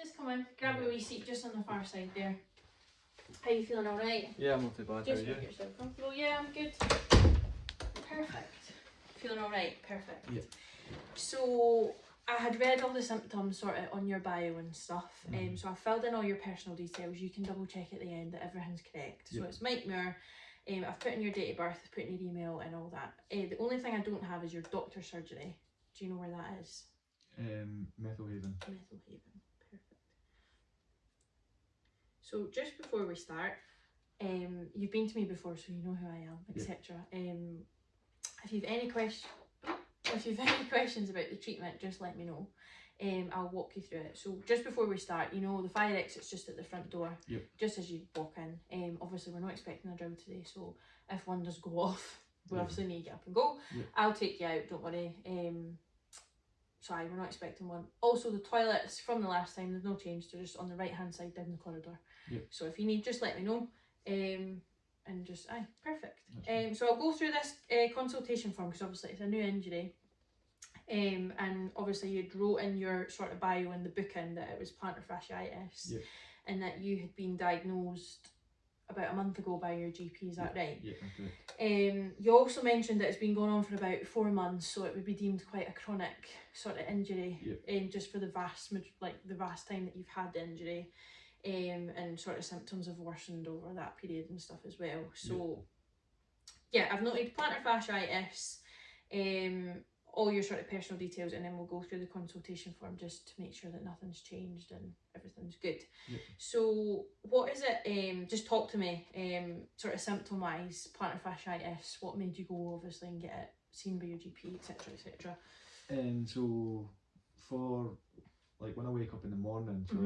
just come in, grab a wee seat just on the far side there. How you feeling, alright? Yeah, I'm not too bad. Just How are make you? yourself comfortable. Yeah, I'm good. Perfect. Feeling alright? Perfect. Yeah. So, I had read all the symptoms sort of on your bio and stuff, so I filled in all your personal details. You can double check at the end that everything's correct. So it's Mike Moore. I've put in your date of birth, I've put in your email and all that. The only thing I don't have is your doctor's surgery. Do you know where that is? Methylhaven. Methylhaven. Perfect. So just before we start, you've been to me before, so you know who I am, etc. If you've any questions about the treatment, just let me know. I'll walk you through it. So just before we start, you know the fire exit's just at the front door, just as you walk in. Obviously we're not expecting a drill today, so if one does go off, we obviously need to get up and go. I'll take you out, don't worry. Sorry, we're not expecting one. Also the toilets from the last time, there's no change, they're just on the right hand side down the corridor. So if you need, just let me know. And just, perfect. So I'll go through this consultation form because obviously it's a new injury. And obviously you'd wrote in your sort of bio in the booking that it was plantar fasciitis and that you had been diagnosed about a month ago by your GP, is that right? Yeah, that's correct. You also mentioned that it's been going on for about 4 months, so it would be deemed quite a chronic sort of injury, just for the vast time that you've had the injury, and sort of symptoms have worsened over that period and stuff as well. So I've noted plantar fasciitis, all your sort of personal details, and then we'll go through the consultation form just to make sure that nothing's changed and everything's good. So what is it, just talk to me, sort of symptom wise, plantar fasciitis, what made you go obviously and get it seen by your GP, etc, etc. So for like when I wake up in the morning, so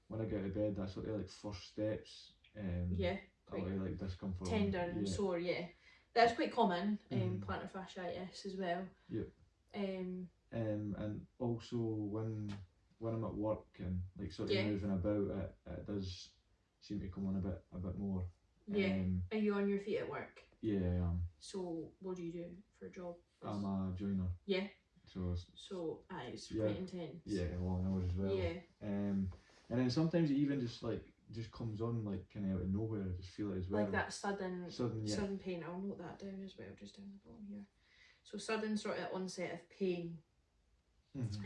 when I get out of bed, that's sort of like first steps. Like discomfort, tender and sore. That's quite common, plantar fasciitis as well. And also when I'm at work and like sort of moving about, it does seem to come on a bit more. Are you on your feet at work? Yeah, I am. So what do you do for a job? I'm a joiner. So it's quite intense. Yeah, long hours as well. And then sometimes it even just comes on like kind of out of nowhere. I just feel it as well. Like that sudden pain. I'll note that down as well, just down the bottom here. So sudden sort of onset of pain.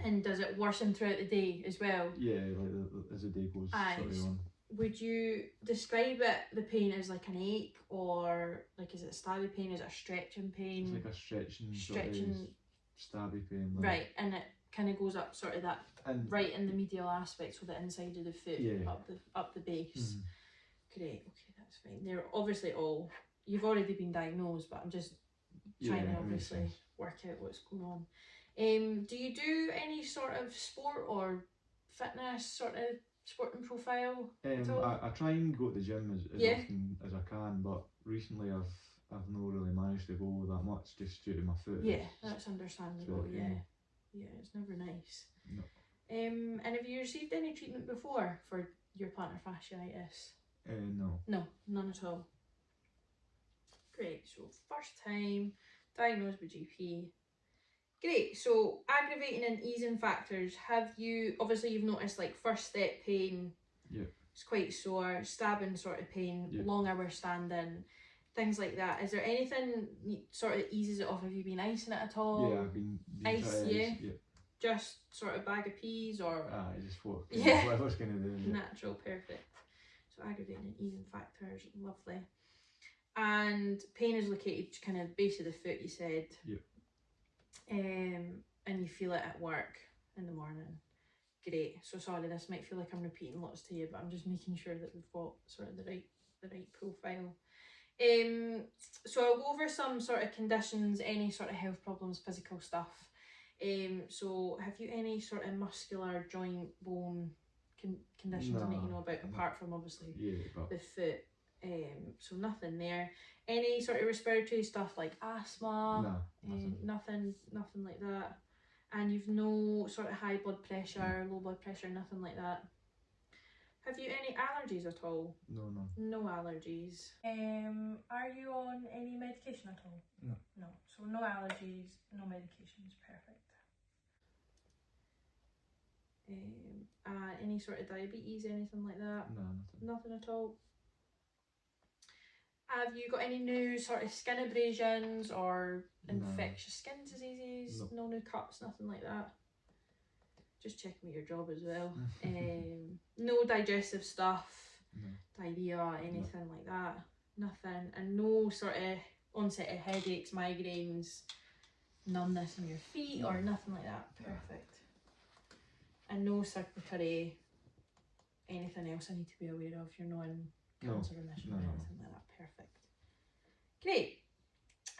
And does it worsen throughout the day as well? Yeah, like as the day goes sort of on. Would you describe the pain as like an ache, or like is it stabby pain? Is it a stretching pain? It's like a stretching stabby pain. Like. Right, and it kind of goes up sort of that right in the medial aspect, so the inside of the foot, up the base. Great, okay, that's fine. They're obviously you've already been diagnosed, but I'm just trying to obviously work out what's going on. Do you do any sort of sport or fitness sort of sporting profile at all? I try and go to the gym as often as I can, but recently I've not really managed to go that much just due to my foot. That's understandable. It's never nice. No. And have you received any treatment before for your plantar fasciitis? No. No, none at all. Great, so first time, diagnosed with GP. Great, so aggravating and easing factors. You've noticed like first step pain, it's quite sore, stabbing sort of pain, long hours standing, things like that. Is there anything sort of eases it off? Have you been icing it at all? Yeah, I've been ice, just sort of bag of peas or? Just whatever's going to do. Natural, perfect. So aggravating and easing factors, lovely. And pain is located kind of base of the foot, you said. And you feel it at work in the morning. Great. So sorry, this might feel like I'm repeating lots to you, but I'm just making sure that we've got sort of the right profile. So I'll go over some sort of conditions, any sort of health problems, physical stuff. So have you any sort of muscular joint bone conditions I need to know about, apart from obviously the foot? So nothing there. Any sort of respiratory stuff like asthma? Nothing like that. And you've no sort of high blood pressure, low blood pressure, nothing like that. Have you any allergies at all? No. No allergies. Are you on any medication at all? No. No. So no allergies, no medications. Perfect. any sort of diabetes, anything like that? No, nothing. Nothing at all. Have you got any new sort of skin abrasions or infectious skin diseases? No new cuts, nothing like that? Just checking with your job as well. No digestive stuff, diarrhea, anything like that? Nothing. And no sort of onset of headaches, migraines, numbness in your feet or nothing like that? Perfect. And no circulatory, anything else I need to be aware of? You're not in cancer remission or anything like that? Perfect. Great.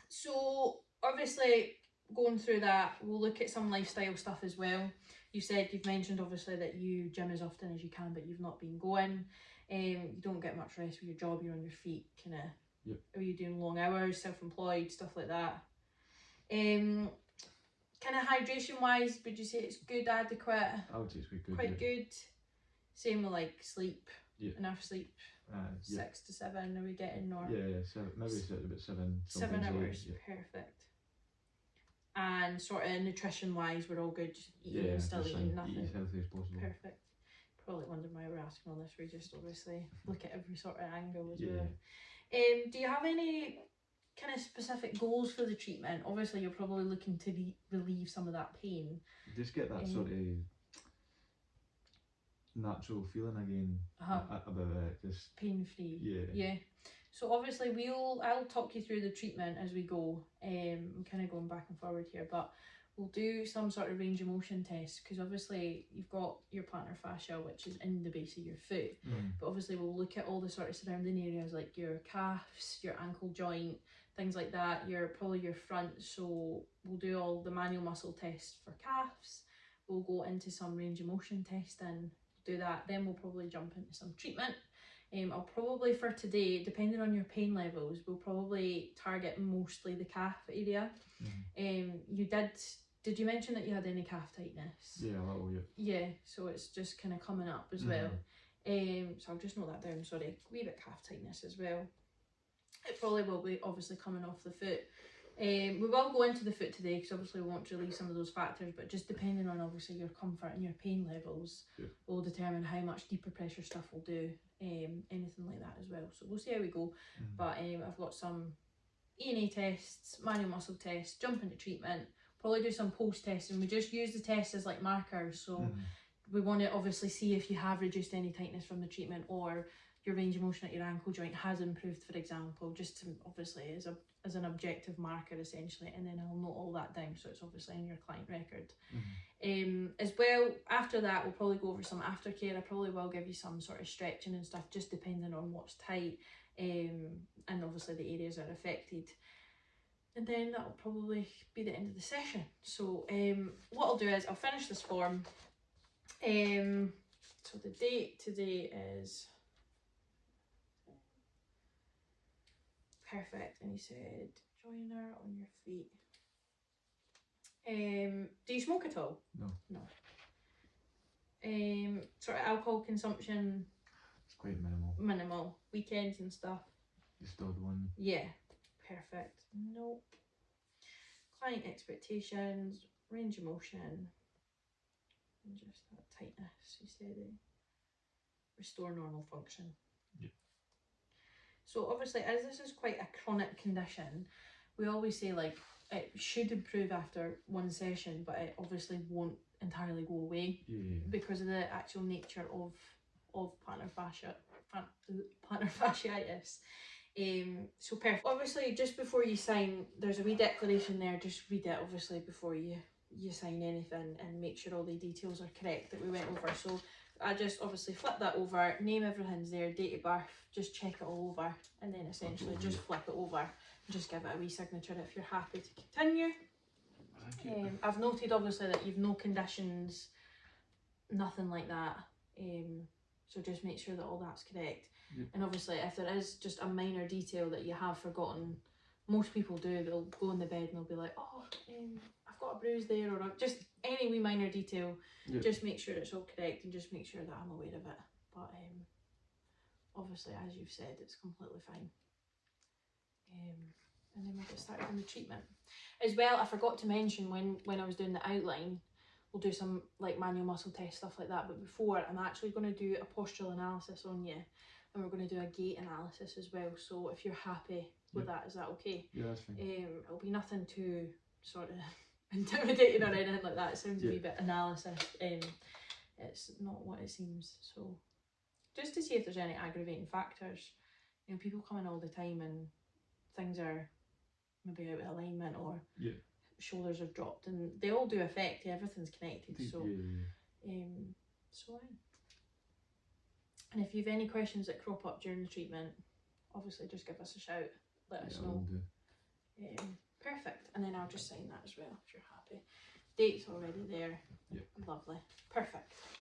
So obviously going through that, we'll look at some lifestyle stuff as well. You've mentioned obviously that you gym as often as you can, but you've not been going. You don't get much rest with your job, you're on your feet, kind of. Yep. Are you doing long hours, self-employed, stuff like that? Kind of hydration wise, would you say it's good, adequate? I would say it's quite good. Quite good. Same with like sleep. Yeah. Enough sleep. 6 to 7 are we getting? Or maybe it's about 7. 7 hours. Perfect. And sort of nutrition wise, we're all good. Just eating, still eating, nothing. Eat as healthy as possible. Perfect. Probably wondering why we're asking all this. We just obviously look at every sort of angle as well. Do you have any kind of specific goals for the treatment? Obviously, you're probably looking to relieve some of that pain. Just get that sort of natural feeling again about it. Just pain free. Yeah. So obviously I'll talk you through the treatment as we go. I'm kind of going back and forward here, but we'll do some sort of range of motion test, because obviously you've got your plantar fascia, which is in the base of your foot, but obviously we'll look at all the sort of surrounding areas like your calves, your ankle joint, things like that, probably your front. So we'll do all the manual muscle tests for calves, we'll go into some range of motion testing, do that, then we'll probably jump into some treatment. I'll probably, for today, depending on your pain levels, we'll probably target mostly the calf area. Did you mention that you had any calf tightness? Yeah, a little, Yeah, so it's just kind of coming up as well. So I'll just note that down, sorry. Wee bit calf tightness as well. It probably will be obviously coming off the foot. We will go into the foot today, because obviously we want to relieve some of those factors, but just depending on obviously your comfort and your pain levels will determine how much deeper pressure stuff we'll do, anything like that as well. So we'll see how we go. But I've got some E&A tests, manual muscle tests, jump into treatment, probably do some post tests, and we just use the tests as like markers. So we want to obviously see if you have reduced any tightness from the treatment, or your range of motion at your ankle joint has improved, for example, just to obviously as an objective marker essentially, and then I'll note all that down so it's obviously in your client record. As well, after that we'll probably go over some aftercare. I probably will give you some sort of stretching and stuff, just depending on what's tight, and obviously the areas that are affected. And then that'll probably be the end of the session. So what I'll do is I'll finish this form. So the date today is perfect, and you said joiner on your feet. Do you smoke at all? No. Sort of alcohol consumption? It's quite minimal. Minimal. Weekends and stuff? Just the odd one. Yeah, perfect. Nope. Client expectations, range of motion, and just that tightness. You said restore normal function. Yeah. So obviously, as this is quite a chronic condition, we always say like it should improve after one session, but it obviously won't entirely go away because of the actual nature of plantar fasciitis. So perfect. Obviously, just before you sign, there's a wee declaration there. Just read it obviously before you sign anything, and make sure all the details are correct that we went over. So I just obviously flip that over, name everything's there, date of birth, just check it all over, and then essentially just flip it over and just give it a wee signature if you're happy to continue. Thank you. I've noted obviously that you've no conditions, nothing like that, so just make sure that all that's correct. And obviously if there is just a minor detail that you have forgotten, most people do, they'll go in the bed and they'll be like, oh, I've got a bruise there, or just any wee minor detail, just make sure it's all correct, and just make sure that I'm aware of it. But obviously, as you've said, it's completely fine. And then we'll get started on the treatment. As well, I forgot to mention when I was doing the outline, we'll do some like manual muscle test, stuff like that. But before, I'm actually going to do a postural analysis on you, and we're going to do a gait analysis as well. So if you're happy with that, is that okay? Yeah, that's fine. It'll be nothing too sort of intimidating or anything like that. It sounds a wee bit analysis. It's not what it seems. So just to see if there's any aggravating factors. You know, people come in all the time and things are maybe out of alignment, or shoulders have dropped, and they all do affect. Everything's connected. So so and if you've any questions that crop up during the treatment, obviously just give us a shout, let us know. Perfect. And then I'll just sign that as well if you're happy. Date's already there. Lovely. Perfect.